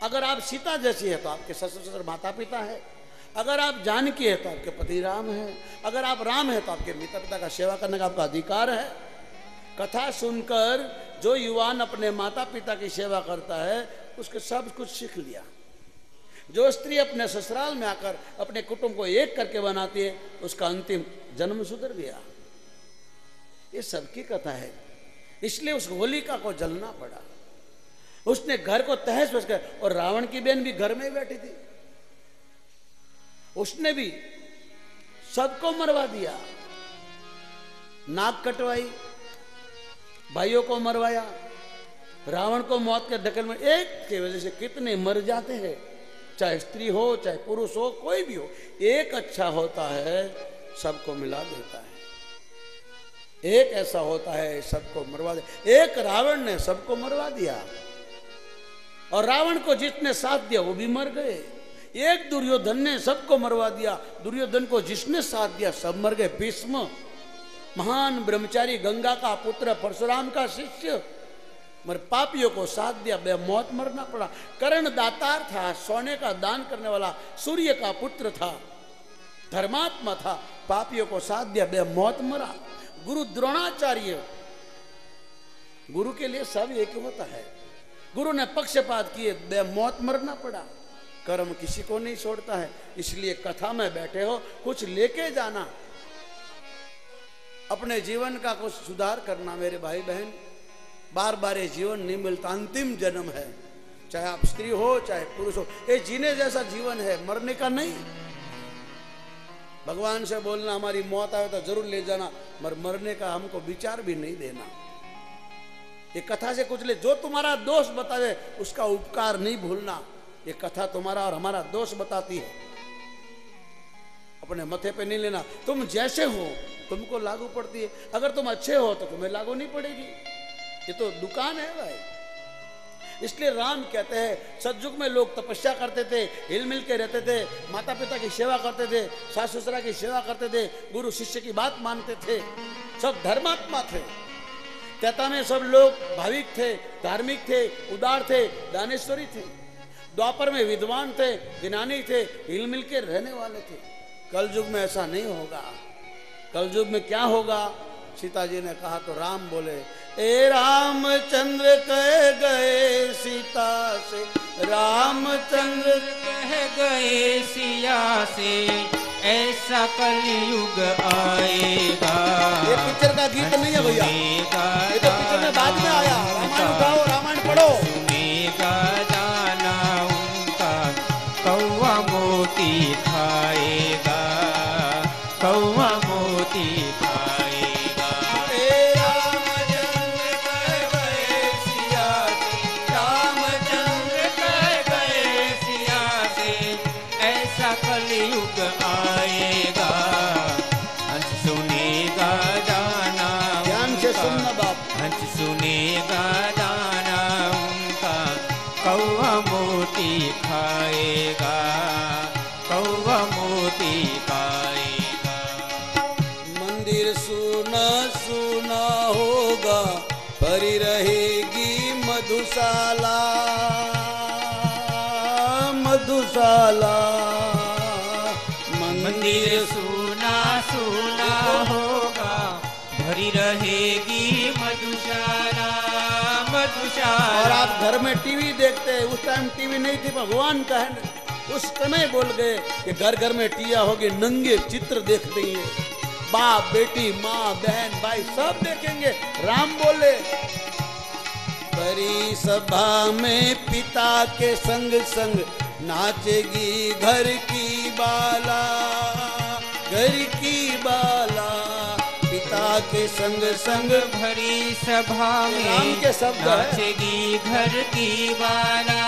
अगर आप सीता जैसी है तो आपके ससुर ससुर माता पिता है, अगर आप जानकी है तो आपके पति राम है, अगर आप राम है तो आपके माता पिता का सेवा करने का आपका अधिकार है। कथा सुनकर जो युवान अपने माता पिता की सेवा करता है उसके सब कुछ सीख लिया। जो स्त्री अपने ससुराल में आकर अपने कुटुंब को एक करके बनाती है उसका अंतिम जन्म सुधर गया। ये सबकी कथा है। इसलिए उस होलिका को जलना पड़ा। उसने घर को तहस नहस कर, और रावण की बहन भी घर में ही बैठी थी, उसने भी सबको मरवा दिया। नाक कटवाई, भाइयों को मरवाया, रावण को मौत के ढकेल में। एक की वजह से कितने मर जाते हैं, चाहे स्त्री हो चाहे पुरुष हो, कोई भी हो। एक अच्छा होता है सबको मिला देता है, एक ऐसा होता है सबको मरवा दे। एक रावण ने सबको मरवा दिया, और रावण को जिसने साथ दिया वो भी मर गए। एक दुर्योधन ने सबको मरवा दिया, दुर्योधन को जिसने साथ दिया सब मर गए। भीष्म महान ब्रह्मचारी, गंगा का पुत्र, परशुराम का शिष्य, मगर पापियों को साथ दिया, बेमौत मरना पड़ा। कर्ण दातार था, सोने का दान करने वाला, सूर्य का पुत्र था, धर्मात्मा था, पापियों को साथ दिया, बेमौत मरा। गुरु द्रोणाचार्य, गुरु के लिए सब एक होता है। गुरु ने पक्षपात किए, बेमौत मरना पड़ा। कर्म किसी को नहीं छोड़ता है। इसलिए कथा में बैठे हो, कुछ लेके जाना, अपने जीवन का कुछ सुधार करना। मेरे भाई बहन, बार बार ये जीवन नहीं मिलता, अंतिम जन्म है। चाहे आप स्त्री हो चाहे पुरुष हो, ये जीने जैसा जीवन है, मरने का नहीं। भगवान से बोलना हमारी मौत आए तो जरूर ले जाना, मगर मरने का हमको विचार भी नहीं देना। ये कथा से कुछ ले, जो तुम्हारा दोष बतावे उसका उपकार नहीं भूलना। ये कथा तुम्हारा और हमारा दोष बताती है, अपने मथे पे नहीं लेना। तुम जैसे हो तुमको लागू पड़ती है, अगर तुम अच्छे हो तो तुम्हें लागू नहीं पड़ेगी। ये तो दुकान है भाई। इसलिए राम कहते हैं, सतयुग में लोग तपस्या करते थे, हिल मिल के रहते थे, माता पिता की सेवा करते थे, सास ससुरा की सेवा करते थे, गुरु शिष्य की बात मानते थे, सब धर्मात्मा थे। त्रेता में सब लोग भाविक थे, धार्मिक थे, उदार थे, दानेश्वरी थे। द्वापर में विद्वान थे, ज्ञानी थे, हिल मिल के रहने वाले थे। कलयुग में ऐसा नहीं होगा। कलयुग में क्या होगा? सीता जी ने कहा तो राम बोले, ए रामचंद्र कह गए सीता से, रामचंद्र कह गए सिया से, ऐसा कलयुग आएगा। ये पिक्चर का गीत नहीं है भैया, ये तो पिक्चर में बाद में आया। रामायण उठाओ, रामायण पढ़ो। सुनेगा दाना उनका, कौवा मोती खाएगा, कौवा मोती खाएगा। कलयुग आएगा, हंस सुनेगा दाना, ध्यान से सुनना बाप, हंस सुनेगा दाना उनका, कौवा मोती खाएगा, कौवा मोती खाएगा। मंदिर सुना सुना होगा, भरी रहेगी मधुशाला, मधुशाला। मंदिर सुना सुना होगा, भरी रहेगी मधुशाला, मधुशाला। और आप घर में टीवी देखते हैं, उस टाइम टीवी नहीं थी, भगवान का है। उस समय बोल गए कि घर घर में टिया होगी, नंगे चित्र देख देंगे, बाप बेटी माँ बहन भाई सब देखेंगे। राम बोले, बड़ी सभा में पिता के संग संग नाचेगी घर की बाला, घर की बाला। पिता के संग संग भरी सभा में राम के शब्द नाचेगी घर की बाला,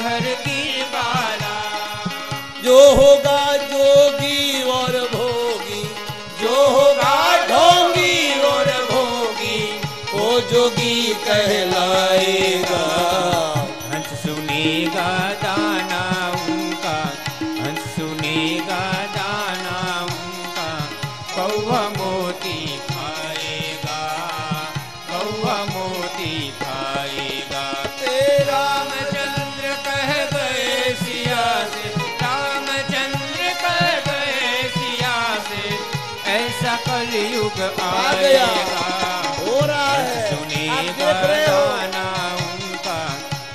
घर की बाला। जो होगा जोगी और भोगी, जो होगा ढोंगी और भोगी, वो जोगी कहलाएगा। हंस सुनेगा दाना उनका, हंस सुनेगा दाना उनका, कौवा मोती खाएगा, कौवा मोती खाएगा। रामचंद्र कह गए सिया से, रामचंद्र कह गए सिया से, ऐसा कलयुग आ गया, आएगा। हो रहा है, सुनेगा दाना उनका,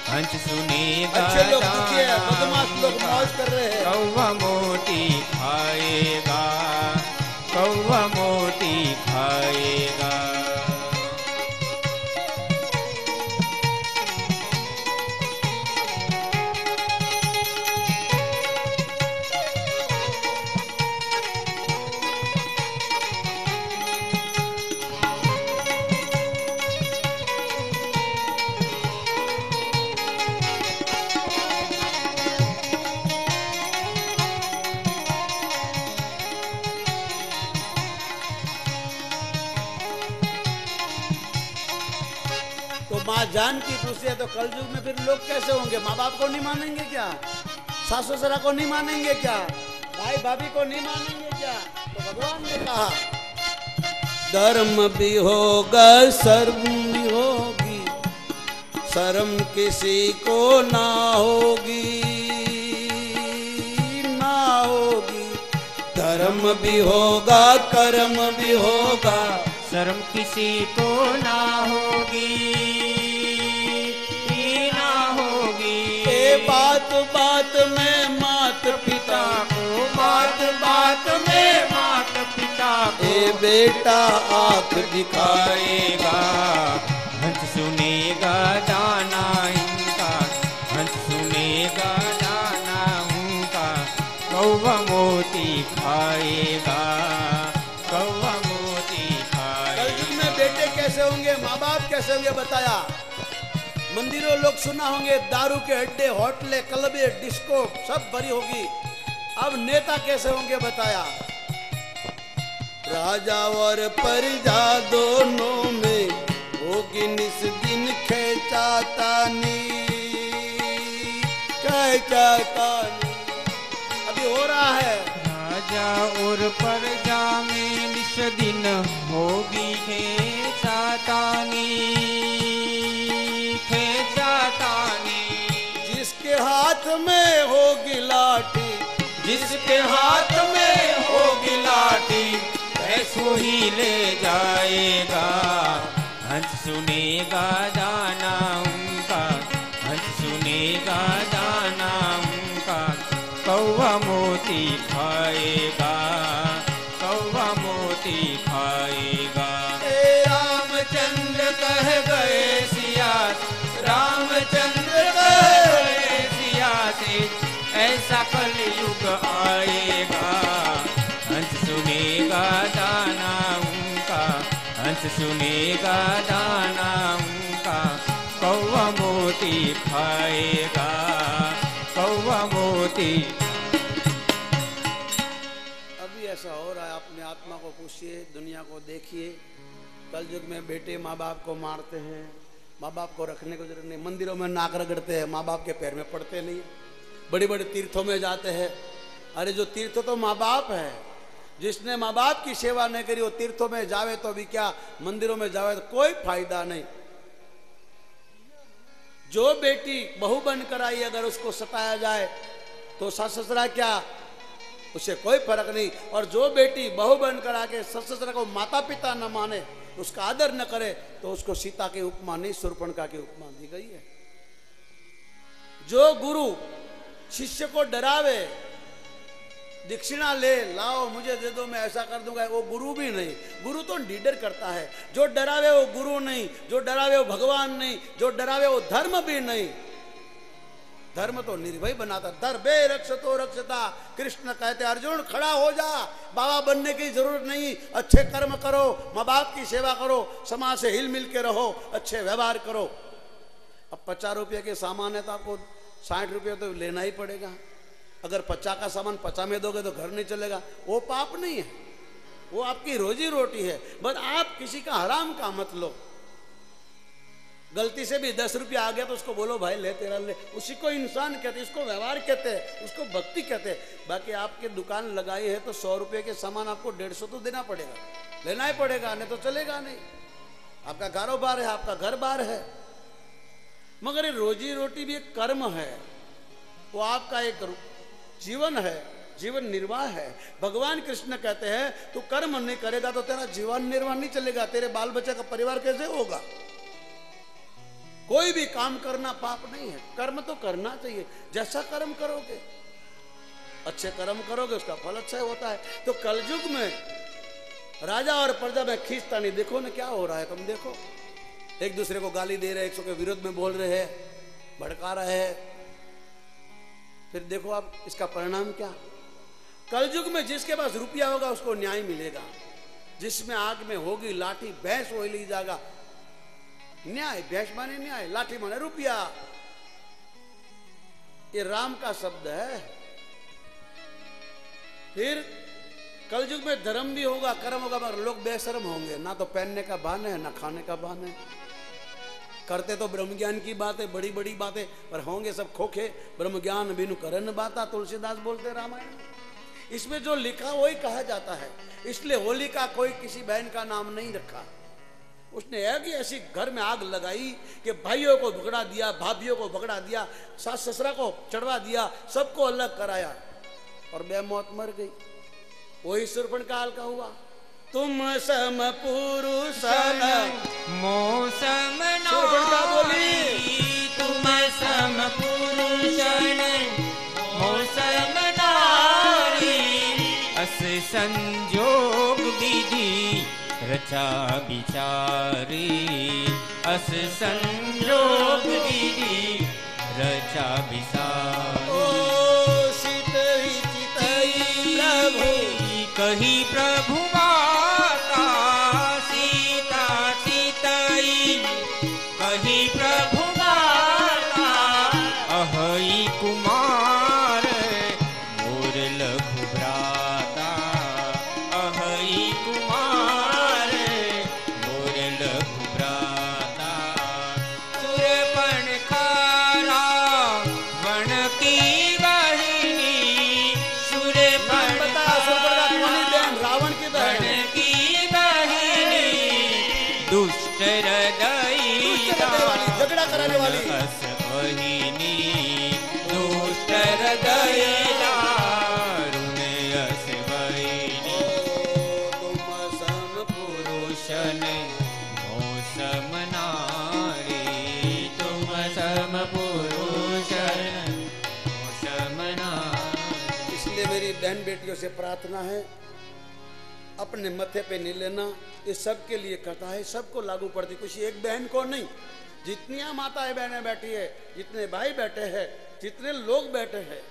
हंस सुनेगा अच्छे लोग दुखी है, बदमाश लोग मौज कर रहे हैं। कौवा मोती खाएगा, कौवा मोती खाएगा। तो माँ जानकी पूछती है तो कलयुग में फिर लोग कैसे होंगे? माँ बाप को नहीं मानेंगे क्या? सास ससुरा को नहीं मानेंगे क्या? भाई भाभी को नहीं मानेंगे क्या? तो भगवान ने कहा धर्म भी होगा शर्म भी होगी, शर्म किसी को ना होगी, ना होगी। धर्म भी होगा कर्म भी होगा, शर्म किसी को ना होगी, ना होगी। ए बात बात में मात पिता को, बात बात में मात पिता को, ए बेटा आंख दिखाएगा, हंस सुनेगा दाना इनका, हंस सुनेगा दाना उनका, कौवा मोती खाएगा, कौवा मोती खाएगा। कलयुग में बेटे कैसे होंगे, माँ बाप कैसे होंगे बताया। मंदिरों लोग सुना होंगे, दारू के अड्डे, होटलें, क्लबे, डिस्को सब भरी होगी। अब नेता कैसे होंगे बताया। राजा और प्रजा दोनों में होगी निस दिन खेचातानी, खेचातानी। अभी हो रहा है। राजा और प्रजा में निस दिन होगी खेचातानी, खेचातानी। जिसके हाथ में होगी लाठी, जिसके हाथ में होगी लाठी, ऐसो ही ले जाएगा, हंस सुनेगा दाना उनका, हंस सुनेगा दाना उनका, कौवा मोती खाएगा, कौवा मोती खाएगा। रामचंद्र कह गए सिया, रामचंद्र कह गए सिया से, ऐसा कलयुग आएगा, हंस सुनेगा दाना उनका, हंस सुनेगा दाना उनका, कौवा मोती खाएगा, कौवा मोती। अभी ऐसा हो रहा है, अपने आत्मा को पूछिए, दुनिया को देखिए। कलयुग में बेटे माँ बाप को मारते हैं, माँ बाप को रखने को जरूरत नहीं, मंदिरों में नाक रगड़ते हैं, माँ बाप के पैर में पड़ते नहीं, बड़ी बड़ी तीर्थों में जाते हैं। अरे जो तीर्थ तो माँ बाप है, जिसने माँ बाप की सेवा नहीं करी वो तीर्थों में जावे तो भी क्या, मंदिरों में जावे तो कोई फायदा नहीं। जो बेटी बहू बनकर आई अगर उसको सताया जाए तो सास ससुरा क्या, उसे कोई फर्क नहीं। और जो बेटी बहू बनकर आके सास ससुरा को माता पिता न माने, उसका आदर न करे, तो उसको सीता की उपमा नहीं शूर्पणखा की उपमा दी गई है। जो गुरु शिष्य को डरावे, दक्षिणा ले लाओ मुझे दे दो मैं ऐसा कर दूंगा, वो गुरु भी नहीं। गुरु तो निडर करता है, जो डरावे वो गुरु नहीं, जो डरावे वो भगवान नहीं, जो डरावे वो धर्म भी नहीं। धर्म तो निर्भय बनाता, धर्मे रक्षतो रक्षता। कृष्ण कहते अर्जुन खड़ा हो जा, बाबा बनने की जरूरत नहीं, अच्छे कर्म करो, माँ बाप की सेवा करो, समाज से हिल मिल के रहो, अच्छे व्यवहार करो। अब 50 रुपये के सामान है तो आपको 60 रुपये तो लेना ही पड़ेगा। अगर 50 का सामान 50 में दोगे तो घर नहीं चलेगा, वो पाप नहीं है, वो आपकी रोजी रोटी है। बस आप किसी का हराम का मत लो। गलती से भी 10 रुपया आ गया तो उसको बोलो भाई ले तेरा ले, उसी को इंसान कहते, इसको व्यवहार कहते हैं, उसको भक्ति कहते हैं। बाकी आपके दुकान लगाई है तो 100 रुपये के सामान आपको 150 तो देना पड़ेगा, लेना ही पड़ेगा, नहीं तो चलेगा नहीं। आपका कारोबार है, आपका घर बार है। मगर ये रोजी रोटी भी एक कर्म है, वो आपका एक जीवन है, जीवन निर्वाह है। भगवान कृष्ण कहते हैं तू कर्म नहीं करेगा तो तेरा जीवन निर्वाह नहीं चलेगा, तेरे बाल बच्चे का परिवार कैसे होगा। कोई भी काम करना पाप नहीं है, कर्म तो करना चाहिए। जैसा कर्म करोगे, अच्छे कर्म करोगे, उसका फल अच्छा होता है। तो कलयुग में राजा और प्रजा में खींचता नहीं। देखो ना क्या हो रहा है, तुम देखो, एक दूसरे को गाली दे रहे हैं, एक दूसरे के विरोध में बोल रहे हैं, भड़का रहे हैं। फिर देखो आप इसका परिणाम क्या। कलयुग में जिसके पास रुपया होगा उसको न्याय मिलेगा, जिसमें आग में होगी लाठी भैंस वो ली जाएगा। न्याय, भैंस माने न्याय, लाठी माने रुपया। ये राम का शब्द है। फिर कलयुग में धर्म भी होगा, कर्म होगा, मगर लोग बेशर्म होंगे। ना तो पहनने का बहाना है, ना खाने का बहाना है। करते तो ब्रह्म ज्ञान की बातें, बड़ी बड़ी बातें, पर होंगे सब खोखे। ब्रह्म ज्ञान बिनु करन बाता, तुलसीदास बोलते रामायण में। इसमें जो लिखा वही कहा जाता है। इसलिए होली का कोई किसी बहन का नाम नहीं रखा। उसने एक ही ऐसी घर में आग लगाई कि भाइयों को भगड़ा दिया, भाभियों को भगड़ा दिया, सास ससुरा को चढ़वा दिया, सबको अलग कराया और बेमौत मर गई। वही शूर्पणखा का हुआ। तुम सम पुरुष मौसम बोली, तुम सम पुरुष मौसम नारी, अस संजोग विधि रचा बिचारी, अस संजोग विधि रचा बिचारी। ओ शीतई चितई प्रभु कही प्रभु माता, सीता सीतई कही प्रभु माता, अहई कुमार मोर लघु भ्राता, अहई कुमार मोर लघु भ्राता। शूर्पणखा रावण की बहिनी, शूर्पणखा रावण की बहन की बहिनी, दुष्ट हृदयी झगड़ा कराने वाली, अस बहिनी दुष्ट हृदयी दारुण अस बहिनी। तुम सम पुरुष मौसम नारी, तुम सम पुरुष मौसम नारी। इसलिए मेरी बहन बेटियों से प्रार्थना है, अपने मथे पे नहीं लेना। ये सबके लिए कथा है, सबको लागू पड़ती, कुछ एक बहन को नहीं। जितनी माताएं बहनें बैठी है, जितने भाई बैठे हैं, जितने लोग बैठे हैं,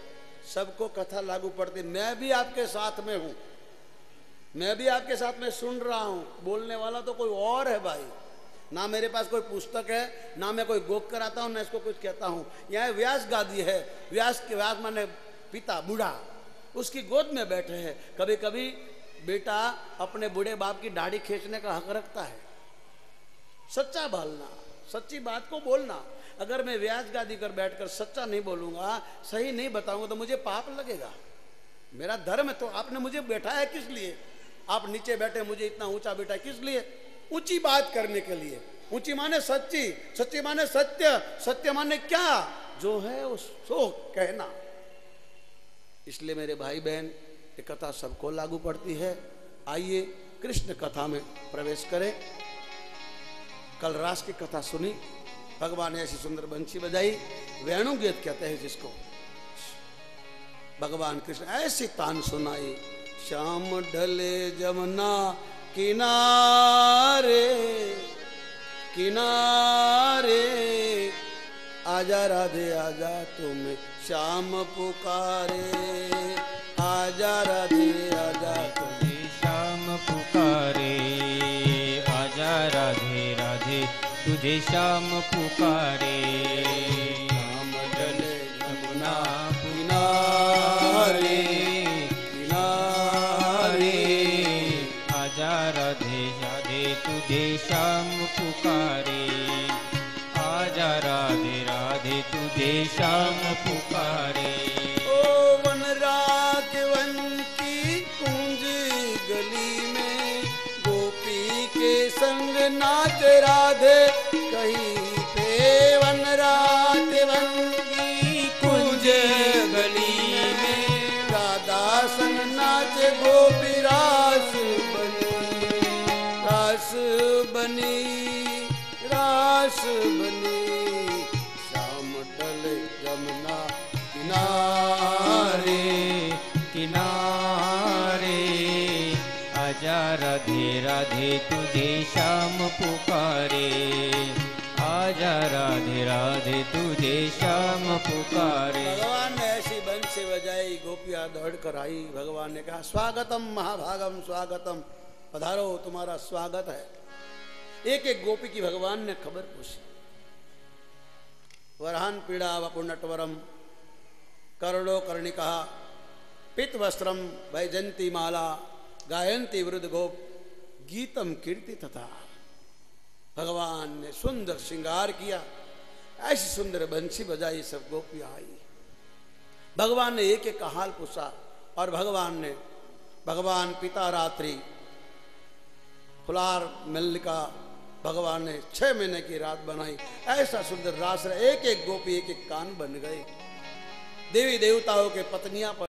सबको कथा लागू पड़ती। मैं भी आपके साथ में हूं, मैं भी आपके साथ में सुन रहा हूं। बोलने वाला तो कोई और है भाई। ना मेरे पास कोई पुस्तक है, ना मैं कोई गोक कराता हूं, ना इसको कुछ कहता हूं। यहाँ व्यास गादी है, व्यास माने पिता, बूढ़ा, उसकी गोद में बैठे हैं। कभी कभी बेटा अपने बूढ़े बाप की दाढ़ी खींचने का हक रखता है। सच्चा बोलना, सच्ची बात को बोलना। अगर मैं व्यास गादी कर बैठकर सच्चा नहीं बोलूंगा, सही नहीं बताऊंगा, तो मुझे पाप लगेगा। मेरा धर्म है। तो आपने मुझे बैठा है किस लिए? आप नीचे बैठे, मुझे इतना ऊंचा बैठा किस लिए? ऊंची बात करने के लिए। ऊंची माने सच्ची, सच्ची माने सत्य, सत्य माने क्या जो है उसको कहना। इसलिए मेरे भाई बहन, ये कथा सबको लागू पड़ती है। आइए कृष्ण कथा में प्रवेश करें। कल रास की कथा सुनी, भगवान ने ऐसी सुंदर बंशी बजाई, वेणु गीत कहते हैं जिसको। भगवान कृष्ण ऐसी तान सुनाई, श्याम ढले जमुना किनारे किनारे, आजा राधे आजा तुम्हें श्याम पुकारे, आजा राधे आजा तुम्हें श्याम पुकारे, आजा राधे राधे तुझे श्याम पुकारे। श्याम ढले जमुना किनारे किनारे, आजा राधे राधे तुझे श्याम पुकारे, आजा राधे राधे तुझे श्याम पुकारे। ओ वन रात वन की कुंज गली में, गोपी के संग नाच राधे कहीं पे। वन रात वन की कुंज गली में, राधा संग नाच गोपी रास बनी, रास बनी, रास बनी। श्याम ढले जमुना किनारे किनारे, आजा राधे राधे तुझे श्याम पुकारे, आजा राधे राधे तुझे श्याम पुकारे। भगवान ने ऐसी बंसी बजाई, गोपियां दौड़ कर आई। भगवान ने कहा, स्वागतम महाभागम स्वागतम, पधारो तुम्हारा स्वागत है। एक एक गोपी की भगवान ने खबर पूछी। वरहान पीड़ा वपु नटवरम, करुणो कर्णिका, पित वस्त्रम वैजंती माला, गायंती वृद्ध गोप, गीतम कीर्ति तथा। भगवान ने सुंदर श्रृंगार किया, ऐसी सुंदर बंसी बजाई, सब गोपियां आई। भगवान ने एक एक का हाल पूछा और भगवान पिता रात्रि फुलार मिलने का भगवान ने 6 महीने की रात बनाई। ऐसा सुंदर रास, एक एक गोपी एक एक कान बन गए। देवी देवताओं के पत्नियां पर